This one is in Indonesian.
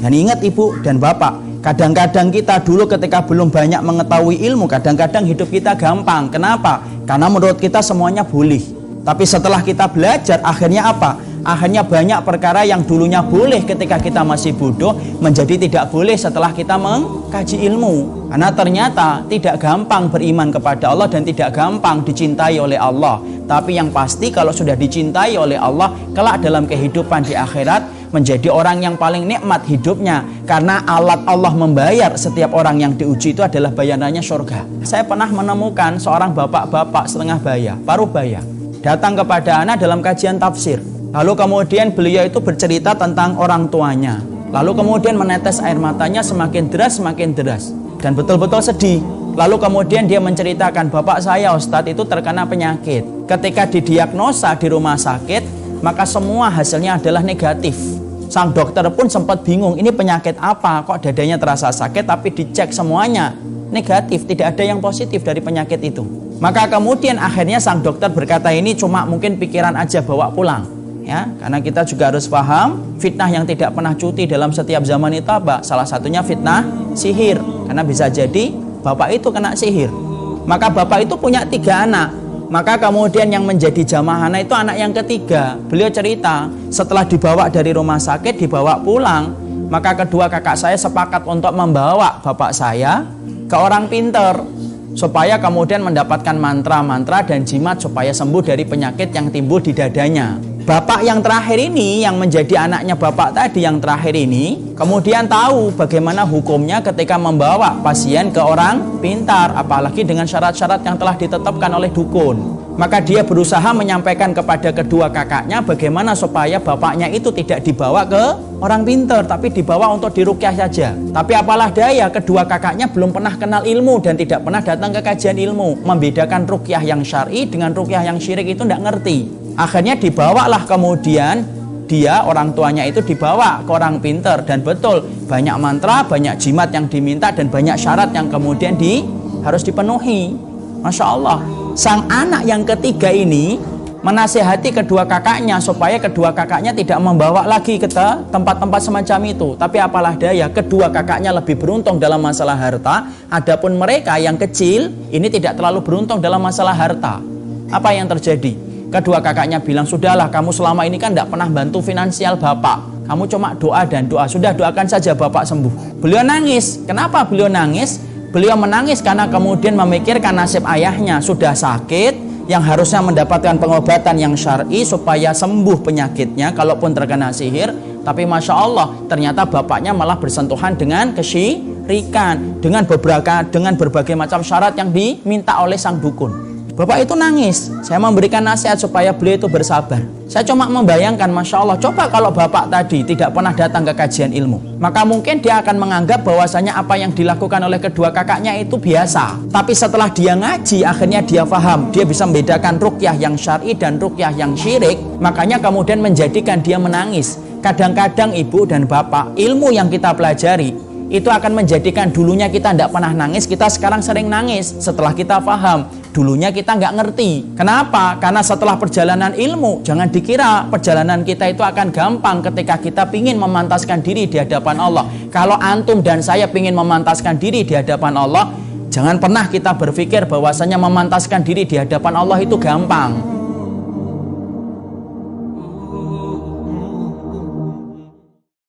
Dan ingat ibu dan bapak, kadang-kadang kita dulu ketika belum banyak mengetahui ilmu, kadang-kadang hidup kita gampang. Kenapa? Karena menurut kita semuanya boleh. Tapi setelah kita belajar, akhirnya apa? Akhirnya banyak perkara yang dulunya boleh ketika kita masih bodoh menjadi tidak boleh setelah kita mengkaji ilmu. Karena ternyata tidak gampang beriman kepada Allah dan tidak gampang dicintai oleh Allah. Tapi yang pasti kalau sudah dicintai oleh Allah, kelak dalam kehidupan di akhirat menjadi orang yang paling nikmat hidupnya. Karena alat Allah membayar setiap orang yang diuji itu adalah bayarannya surga. Saya pernah menemukan seorang bapak-bapak setengah baya, paruh baya, datang kepada anak dalam kajian tafsir. Lalu kemudian beliau itu bercerita tentang orang tuanya. Lalu kemudian menetes air matanya semakin deras dan betul-betul sedih. Lalu kemudian dia menceritakan, bapak saya Ustadz itu terkena penyakit. Ketika didiagnosa di rumah sakit, maka semua hasilnya adalah negatif. Sang dokter pun sempat bingung, ini penyakit apa? Kok dadanya terasa sakit tapi dicek semuanya negatif, tidak ada yang positif dari penyakit itu. Maka kemudian akhirnya sang dokter berkata, ini cuma mungkin pikiran aja, bawa pulang. Ya, karena kita juga harus paham fitnah yang tidak pernah cuti dalam setiap zaman itu apa? Salah satunya fitnah sihir. Karena bisa jadi bapak itu kena sihir. Maka bapak itu punya 3 anak. Maka kemudian yang menjadi jamaah anak itu anak yang ketiga. Beliau cerita, setelah dibawa dari rumah sakit, dibawa pulang, maka kedua kakak saya sepakat untuk membawa bapak saya ke orang pinter supaya kemudian mendapatkan mantra-mantra dan jimat supaya sembuh dari penyakit yang timbul di dadanya. Bapak yang terakhir ini, yang menjadi anaknya bapak tadi yang terakhir ini, kemudian tahu bagaimana hukumnya ketika membawa pasien ke orang pintar, apalagi dengan syarat-syarat yang telah ditetapkan oleh dukun. Maka dia berusaha menyampaikan kepada kedua kakaknya bagaimana supaya bapaknya itu tidak dibawa ke orang pintar, tapi dibawa untuk diruqyah saja. Tapi apalah daya, kedua kakaknya belum pernah kenal ilmu dan tidak pernah datang ke kajian ilmu. Membedakan ruqyah yang syar'i dengan ruqyah yang syirik itu tidak ngerti. Akhirnya dibawalah kemudian dia, orang tuanya itu dibawa ke orang pinter. Dan betul, banyak mantra, banyak jimat yang diminta dan banyak syarat yang kemudian harus dipenuhi. Masya Allah, sang anak yang ketiga ini menasihati kedua kakaknya supaya kedua kakaknya tidak membawa lagi ke tempat-tempat semacam itu. Tapi apalah daya, kedua kakaknya lebih beruntung dalam masalah harta. Adapun mereka yang kecil ini tidak terlalu beruntung dalam masalah harta. Apa yang terjadi? Kedua kakaknya bilang, sudahlah, kamu selama ini kan tidak pernah bantu finansial bapak. Kamu cuma doa dan doa. Sudah, doakan saja bapak sembuh. Beliau nangis. Kenapa beliau nangis? Beliau menangis karena kemudian memikirkan nasib ayahnya. Sudah sakit, yang harusnya mendapatkan pengobatan yang syar'i supaya sembuh penyakitnya kalaupun terkena sihir. Tapi Masya Allah, ternyata bapaknya malah bersentuhan dengan kesyirikan, dengan berbagai macam syarat yang diminta oleh sang dukun. Bapak itu nangis. Saya memberikan nasihat supaya beliau itu bersabar. Saya cuma membayangkan, Masya Allah, coba kalau bapak tadi tidak pernah datang ke kajian ilmu, maka mungkin dia akan menganggap bahwasanya apa yang dilakukan oleh kedua kakaknya itu biasa. Tapi setelah dia ngaji, akhirnya dia paham, dia bisa membedakan ruqyah yang syar'i dan ruqyah yang syirik. Makanya kemudian menjadikan dia menangis. Kadang-kadang ibu dan bapak, ilmu yang kita pelajari itu akan menjadikan dulunya kita tidak pernah nangis, kita sekarang sering nangis setelah kita paham. Dulunya kita nggak ngerti. Kenapa? Karena setelah perjalanan ilmu, jangan dikira perjalanan kita itu akan gampang ketika kita ingin memantaskan diri di hadapan Allah. Kalau antum dan saya ingin memantaskan diri di hadapan Allah, jangan pernah kita berpikir bahwasanya memantaskan diri di hadapan Allah itu gampang.